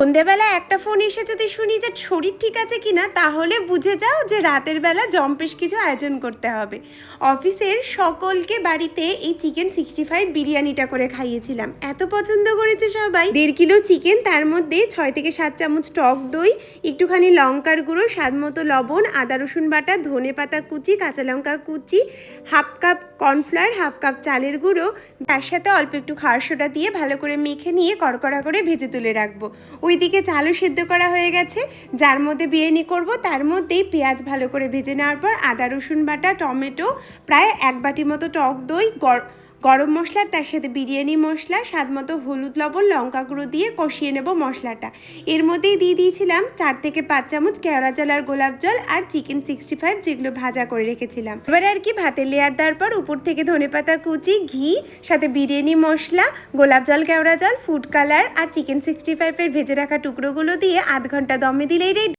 সন্ধেবেলা একটা ফোন এসে যদি শুনি যে শরীর ঠিক আছে কিনা, তাহলে বুঝে যাও যে রাতের বেলা জম্পেশ কিছু আয়োজন করতে হবে। অফিসের সকলকে বাড়িতে এই চিকেন 65 বিরিয়ানিটা করে খাইয়েছিলাম, এত পছন্দ করেছে সবাই। 1.5 কিলো চিকেন, তার মধ্যে 6 থেকে 7 চামচ টক দই, একটুখানি লঙ্কার গুঁড়ো, স্বাদ মতো লবণ, আদা রসুন বাটা, ধনে পাতা কুচি, কাঁচা লঙ্কা কুচি, half cup cornflour, half cup চালের গুঁড়ো, তার সাথে অল্প একটু খাওয়ার সোডা দিয়ে ভালো করে মেখে নিয়ে কড়কড়া করে ভেজে তুলে রাখবো। ওইদিকে চালও সেদ্ধ করা হয়ে গেছে। যার মধ্যে বিরিয়ানি করব তার মধ্যেই পেঁয়াজ ভালো করে ভেজে নেওয়ার পর আদা রসুন বাটা, টমেটো, প্রায় 1 বাটি মতো টক দই, গরম মশলা, তার সাথে বিরিয়ানি মশলা, স্বাদ মতো হলুদ, লবণ, লঙ্কা গুঁড়ো দিয়ে কষিয়ে নেব মশলাটা। এর মধ্যেই দিয়ে দিয়েছিলাম 4 থেকে 5 চামচ কেওড়া জল আর গোলাপ জল আর চিকেন 65 যেগুলো ভাজা করে রেখেছিলাম। এবার আর কি ভাতের লেয়ার দেওয়ার পর উপর থেকে ধনেপাতা কুচি, ঘি, সাথে বিরিয়ানি মশলা, গোলাপ জল, কেওড়া জল, ফুড কালার আর চিকেন 65 এর ভেজে রাখা টুকরোগুলো দিয়ে 0.5 ঘন্টা দমে দিলেই রেডি।